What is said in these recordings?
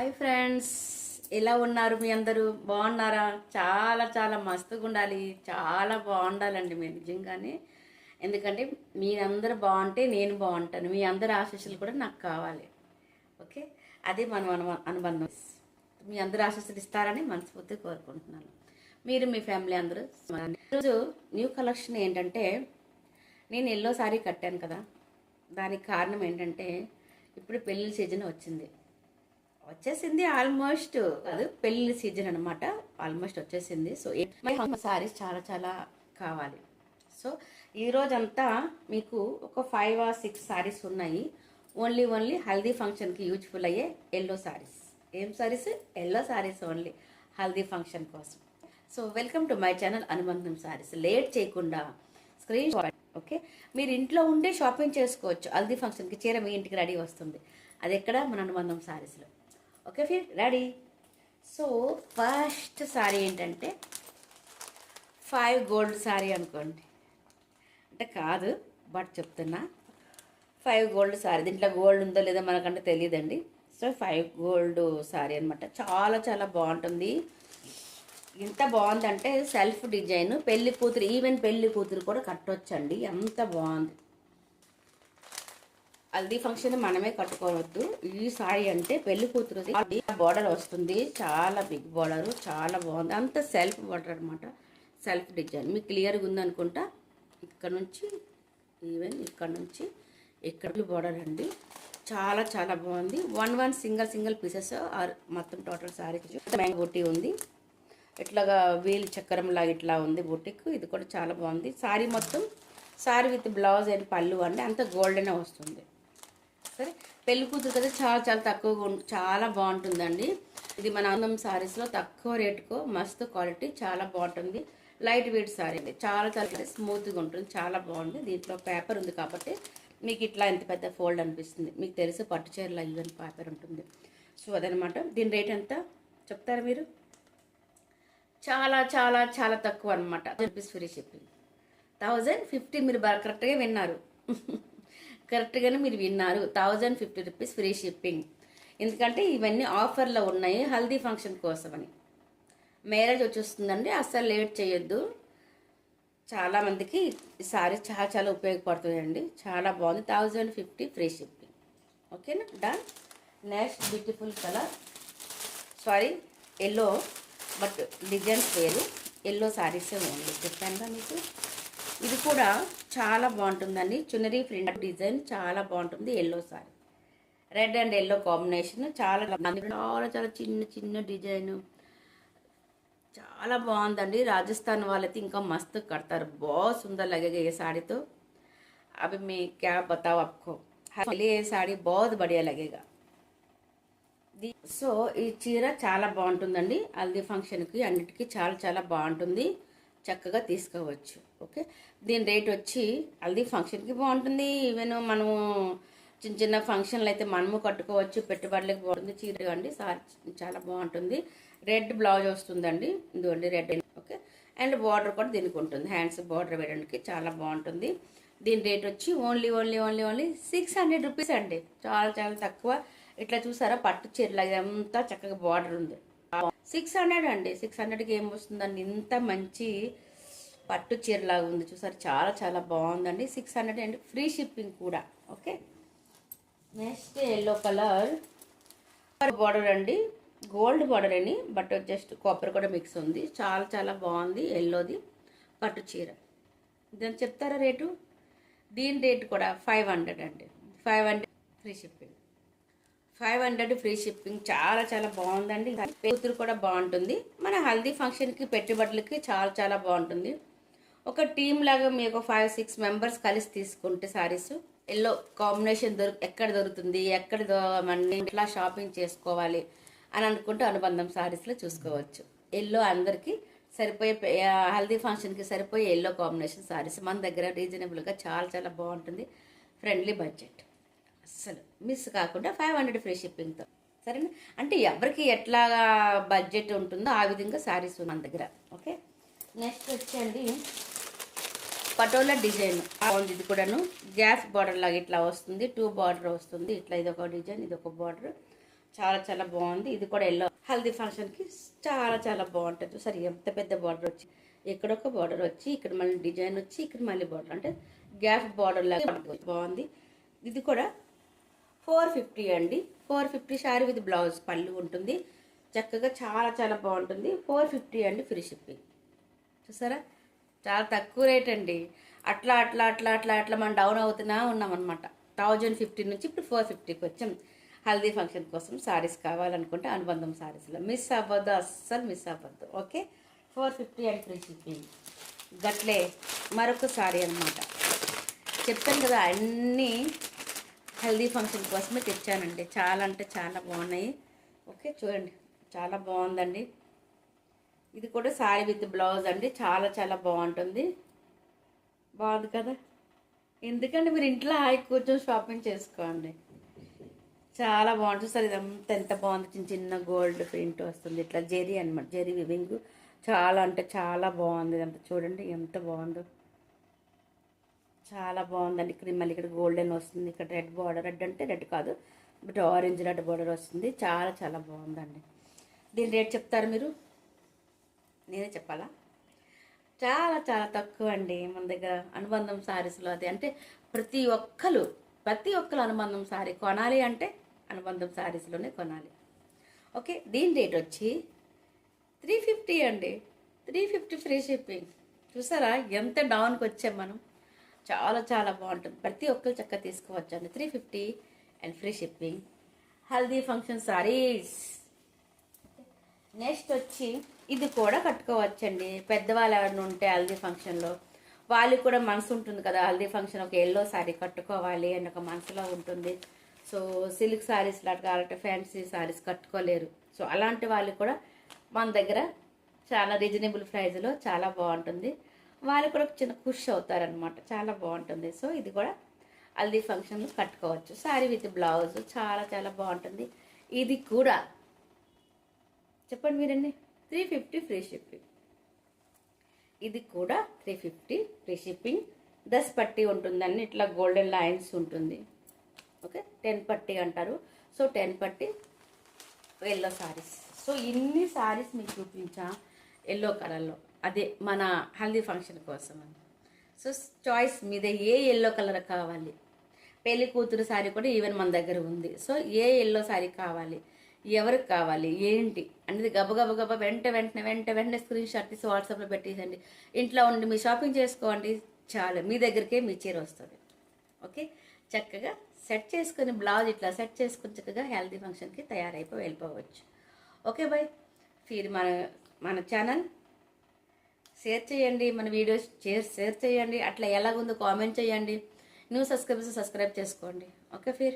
Hi friends, ఎలా ఉన్నారు? మీ అందరూ బాగున్నారా? చాలా చాలా మస్తుగా ఉండాలి, చాలా బాగుండాలండి మీరు నిజంగానే. ఎందుకంటే మీరందరూ బాగుంటే నేను బాగుంటాను, మీ అందరి ఆశీస్సులు కూడా నాకు కావాలి. ఓకే, అది మన అనుబంధం. మీ అందరూ ఆశీస్సులు ఇస్తారని మనస్ఫూర్తిగా కోరుకుంటున్నాను. మీరు మీ ఫ్యామిలీ అందరూ. ఈరోజు న్యూ కలెక్షన్ ఏంటంటే, నేను ఎల్లో సారీ కట్టాను కదా, దానికి కారణం ఏంటంటే ఇప్పుడు పెళ్ళిళ్ళ సీజన్ వచ్చేసింది ఆల్మోస్ట్. అది పెళ్లి సీజన్ అనమాట, ఆల్మోస్ట్ వచ్చేసింది. సో సారీస్ చాలా చాలా కావాలి. సో ఈరోజంతా మీకు ఒక 5 or 6 సారీస్ ఉన్నాయి. ఓన్లీ హల్దీ ఫంక్షన్కి యూజ్ఫుల్ అయ్యే ఎల్లో సారీస్. ఏం saris? Yellow saris, only haldi function కోసం. So welcome to my channel Anubandham saris. Late చేయకుండా స్క్రీన్ షాట్. ఓకే, మీరు ఇంట్లో ఉండే షాపింగ్ చేసుకోవచ్చు. హల్దీ ఫంక్షన్కి చీర మీ ఇంటికి రెడీ వస్తుంది. అది ఎక్కడ? మన అనుబంధం సారీస్లో. ఓకే ఫిర్ రెడీ. సో ఫస్ట్ సారీ ఏంటంటే 5 గోల్డ్ సారీ అనుకోండి, అంటే కాదు బట్ చెప్తున్నా. 5 గోల్డ్ సారీ, దీంట్లో గోల్డ్ ఉందో లేదో మనకంటే తెలియదండి. సో 5 గోల్డ్ సారీ అనమాట. చాలా చాలా బాగుంటుంది. ఎంత బాగుందంటే సెల్ఫ్ డిజైన్, పెళ్లి కూతురు, ఈవెన్ పెళ్లి కూతురు కూడా కట్టొచ్చండి, ఎంత బాగుంది. హల్దీ ఫంక్షన్ మనమే కట్టుకోవద్దు. ఈ సారీ అంటే పెళ్లి కూతురు బార్డర్ వస్తుంది, చాలా బిగ్ బార్డర్, చాలా బాగుంది. అంత సెల్ఫ్ బార్డర్ అనమాట, సెల్ఫ్ డిజైన్. మీకు క్లియర్గా ఉందనుకుంటా. ఇక్కడ నుంచి ఈవెన్ ఇక్కడ నుంచి ఇక్కడ బార్డర్ అండి, చాలా చాలా బాగుంది. వన్ సింగిల్ పీసెస్ ఆర్ మొత్తం టోటల్ సారీ మ్యాంగో బుట్టి ఉంది. ఇట్లాగా వీల్ చక్రం లాగా ఇట్లా ఉంది బుట్టిక్. ఇది కూడా చాలా బాగుంది. సారీ మొత్తం సారీ విత్ బ్లౌజ్ అండ్ పళ్ళు అండి, అంత గోల్డెనే వస్తుంది. సరే, పెళ్లి కూతురు కదా, చాలా చాలా తక్కువగా చాలా బాగుంటుందండి. ఇది మన అందం సారీస్లో తక్కువ రేటుకో మస్తు క్వాలిటీ, చాలా బాగుంటుంది. లైట్ వెయిట్ సారీ అండి, చాలా చాలా స్మూత్గా ఉంటుంది, చాలా బాగుంది. దీంట్లో పేపర్ ఉంది కాబట్టి మీకు ఇట్లా ఎంత పెద్ద ఫోల్డ్ అనిపిస్తుంది. మీకు తెలుసు పట్టు చీరలో ఈవెన్ పేపర్ ఉంటుంది. సో అదనమాట. దీని రేట్ ఎంత చెప్తారా మీరు? చాలా చాలా చాలా తక్కువ అనమాట. Rupees free shipping. 1050. మీరు కరెక్ట్గా విన్నారు, కరెక్ట్గానే మీరు విన్నారు. 1050 రూపీస్ ఫ్రీ షిప్పింగ్. ఎందుకంటే ఇవన్నీ ఆఫర్లో ఉన్నాయి హల్దీ ఫంక్షన్ కోసమని. మ్యారేజ్ వచ్చేస్తుందండి, అస్సలు లేట్ చేయొద్దు. చాలామందికి ఈ సారీ చాలా చాలా ఉపయోగపడుతుందండి, చాలా బాగుంది. 1050 ఫ్రీ షిప్పింగ్. ఓకేనా, done. Next beautiful colour, sorry yellow, but designs వేరు. ఎల్లో సారీసే ఓన్లీ చెప్పాను మీకు. ఇది కూడా చాలా బాగుంటుందండి. చున్నరీ ప్రింట్ డిజైన్ చాలా బాగుంటుంది. Yellow sorry, red and yellow combination, చాలా చాలా చాలా చిన్న చిన్న డిజైన్, చాలా బాగుందండి. రాజస్థాన్ వాళ్ళైతే ఇంకా మస్తు కడతారు. बहुत सुंदर लगेगा ये साड़ी तो. अभी मैं क्या बताऊँ आपको, ये साड़ी बहुत बढ़िया लगेगा. సో ఈ చీర చాలా బాగుంటుందండి. హల్దీ ఫంక్షన్కి అన్నిటికీ చాలా చాలా బాగుంటుంది, చక్కగా తీసుకోవచ్చు. ఓకే, దీని రేట్ వచ్చి హల్దీ ఫంక్షన్కి బాగుంటుంది. ఈవెన్ మనము చిన్న చిన్న ఫంక్షన్లు అయితే మనము కట్టుకోవచ్చు, పెట్టుబడులకు బాగుంటుంది. చీర అండి చాలా బాగుంటుంది. రెడ్ బ్లౌజ్ వస్తుందండి, ఇదిగోండి రెడ్. ఓకే, అండ్ బార్డర్ కూడా దీనికి ఉంటుంది, హ్యాండ్స్ బార్డర్ వేయడానికి చాలా బాగుంటుంది. దీని రేట్ వచ్చి ఓన్లీ 600 రూపీస్ అండి, చాలా చాలా తక్కువ. ఇట్లా చూసారా, పట్టు చీరలాగా అంతా చక్కగా బార్డర్ ఉంది. 600 అండి. 600కి ఏం వస్తుందండి, ఇంత మంచి పట్టు చీరలాగా ఉంది చూసారు, చాలా చాలా బాగుందండి. 600 అండి, ఫ్రీ షిప్పింగ్ కూడా. Okay, next yellow colour border అండి, గోల్డ్ బార్డర్ అని, బట్ జస్ట్ కాపర్ కూడా మిక్స్ ఉంది. చాలా చాలా బాగుంది ఎల్లోది పట్టు చీర. దాన్ని చెప్తారా రేటు? దీని రేటు కూడా 500 అండి. 500 ఫ్రీ షిప్పింగ్. 500 ఫ్రీ షిప్పింగ్, చాలా చాలా బాగుందండి. కూతురు కూడా బాగుంటుంది. మన హల్దీ ఫంక్షన్కి పెట్టుబడులకి చాలా చాలా బాగుంటుంది. ఒక టీమ్ లాగా మీకు 5-6 మెంబర్స్ కలిసి తీసుకుంటే సారీస్ ఎల్లో కాంబినేషన్ ఎక్కడ దొరుకుతుంది, మన ఇట్లా షాపింగ్ చేసుకోవాలి అని అనుకుంటే అనుబంధం సారీస్లో చూసుకోవచ్చు. ఎల్లో అందరికీ సరిపోయే, హల్దీ ఫంక్షన్కి సరిపోయే ఎల్లో కాంబినేషన్ సారీస్ మన దగ్గర రీజనబుల్గా చాలా చాలా బాగుంటుంది. ఫ్రెండ్లీ బడ్జెట్, అస్సలు మిస్ కాకుండా 500 ఫ్రీ షిప్పింగ్తో. సరేనా, అంటే ఎవరికి ఎట్లా బడ్జెట్ ఉంటుందో ఆ విధంగా శారీస్ మన దగ్గర. ఓకే, నెక్స్ట్ వచ్చేయండి పటోలా డిజైన్ బాగుంది. ఇది కూడాను గ్యాప్ బార్డర్ లాగా ఇట్లా వస్తుంది, 2 బార్డర్ వస్తుంది. ఇట్లా ఇదొక డిజైన్, ఇదొక బార్డర్. చాలా చాలా బాగుంది. ఇది కూడా ఎల్లో హల్దీ ఫంక్షన్కి చాలా చాలా బాగుంటుంది. సరే ఎంత పెద్ద బార్డర్ వచ్చి ఎక్కడొక బార్డర్ వచ్చి ఇక్కడ మళ్ళీ డిజైన్ వచ్చి ఇక్కడ మళ్ళీ బార్డర్ అంటే గ్యాప్ బార్డర్ లాగా బాగుంది. ఇది కూడా 450 అండి. 450 శారీ విత్ బ్లౌజ్ పళ్ళు ఉంటుంది. చక్కగా చాలా చాలా బాగుంటుంది. 450 అండి ఫ్రీ షిప్పింగ్. చూసారా చాలా తక్కువ రేట్ అండి. అట్లా అట్లా అట్లా అట్లా అట్లా మనం డౌన్ అవుతున్నా ఉన్నామన్నమాట. 1050 నుంచి ఇప్పుడు 450కి వచ్చాం. హల్దీ ఫంక్షన్ కోసం సారీస్ కావాలనుకుంటే అనుబంధం సారీస్లో మిస్ అవ్వద్దు, అస్సలు మిస్ అవ్వద్దు. Okay 450 and free shipping. గట్లే మరొక సారీ అనమాట. చెప్తాను కదా అన్నీ హెల్దీ ఫంక్షన్ కోసమే తెచ్చానండి. చాలా అంటే చాలా బాగున్నాయి. ఓకే చూడండి చాలా బాగుందండి. ఇది కూడా సారీ విత్ బ్లౌజ్ అండి. చాలా చాలా బాగుంటుంది. బాగుంది కదా. ఎందుకంటే మీరు ఇంట్లో హాయి కూర్చొని షాపింగ్ చేసుకోండి. చాలా బాగుంటుంది. సార్ ఇదంతా ఎంత బాగుంది. చిన్న చిన్న గోల్డ్ ప్రింట్ వస్తుంది. ఇట్లా జెరీ అనమాట. జెరీ వివింగ్ చాలా అంటే చాలా బాగుంది. ఇదంతా చూడండి ఎంత బాగుందో. చాలా బాగుందండి. ఇక్కడ మళ్ళీ ఇక్కడ గోల్డెన్ వస్తుంది. ఇక్కడ రెడ్ బార్డర్, రెడ్ అంటే రెడ్ కాదు బట్ ఆరెంజ్ రెడ్ బార్డర్ వస్తుంది. చాలా చాలా బాగుందండి. దీని రేట్ చెప్తారు మీరు? నేనే చెప్పాలా? చాలా చాలా తక్కువ అండి. మన దగ్గర అనుబంధం సారీస్లో అది అంటే ప్రతి ఒక్కరు అనుబంధం సారీ కొనాలి అంటే అనుబంధం సారీస్లోనే కొనాలి. ఓకే దీని రేట్ వచ్చి 350 అండి. 350 ఫ్రీ షిప్పింగ్. చూసారా ఎంత డౌన్కి వచ్చాం మనం. చాలా చాలా బాగుంటుంది. ప్రతి ఒక్కరు చక్కగా తీసుకోవచ్చు అండి. 350 and free shipping. Haldi function saris. Next వచ్చి ఇది కూడా కట్టుకోవచ్చండి. పెద్దవాళ్ళు ఎవరైనా ఉంటే హల్దీ ఫంక్షన్లో వాళ్ళకి కూడా మనసు ఉంటుంది కదా. హల్దీ ఫంక్షన్ ఒక ఎల్లో సారీ కట్టుకోవాలి అని ఒక మనసులో ఉంటుంది. సో సిల్క్ సారీస్ లాంటి కావాలంటే ఫ్యాన్సీ సారీస్ కట్టుకోలేరు. సో అలాంటి వాళ్ళు కూడా మన దగ్గర చాలా రీజనబుల్ ప్రైస్లో చాలా బాగుంటుంది. వాళ్ళు కూడా చిన్న ఖుషి అవుతారనమాట. చాలా బాగుంటుంది. సో ఇది కూడా హల్దీ ఫంక్షన్లో కట్టుకోవచ్చు. సారీ విత్ బ్లౌజ్ చాలా చాలా బాగుంటుంది. ఇది కూడా చెప్పండి మీరండి 350 ఫ్రీ షిప్పింగ్. ఇది కూడా 350 ఫ్రీ షిప్పింగ్. 10 పట్టీ ఉంటుందండి. ఇట్లా గోల్డెన్ లైన్స్ ఉంటుంది. ఓకే 10 పట్టీ అంటారు. సో 10 పట్టీ ఎల్లో సారీస్. సో ఇన్ని సారీస్ మీకు చూపించా ఎల్లో కలర్లో. అదే మన హల్దీ ఫంక్షన్ కోసం అని. సో చాయిస్ మీద ఏ ఎల్లో కలర్ కావాలి. పెళ్లి కూతురు సారీ కూడా ఈవెన్ మన దగ్గర ఉంది. సో ఏ ఎల్లో సారీ కావాలి, ఎవరికి కావాలి, ఏంటి అనేది గబగబ వెంటనే స్క్రీన్ షాట్ తీసి వాట్సాప్లో పెట్టేసండి. ఇంట్లో ఉండి మీ షాపింగ్ చేసుకోండి. చాలు మీ దగ్గరికే మీ చీర వస్తుంది. ఓకే చక్కగా సెట్ చేసుకుని బ్లౌజ్ ఇట్లా సెట్ చేసుకుని చక్కగా హెల్దీ ఫంక్షన్కి తయారైపోయి వెళ్ళిపోవచ్చు. Okay bye. ఫిర్ మన ఛానల్ షేర్ చేయండి. మన వీడియోస్ షేర్ చేయండి. అట్లా ఎలాగుందో కామెంట్ చేయండి. న్యూ సబ్స్క్రైబ్ చేసుకోండి. ఓకే फिर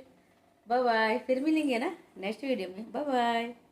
बाय बाय. फिर मिलेंगे ना नेक्स्ट वीडियो में. Bye bye.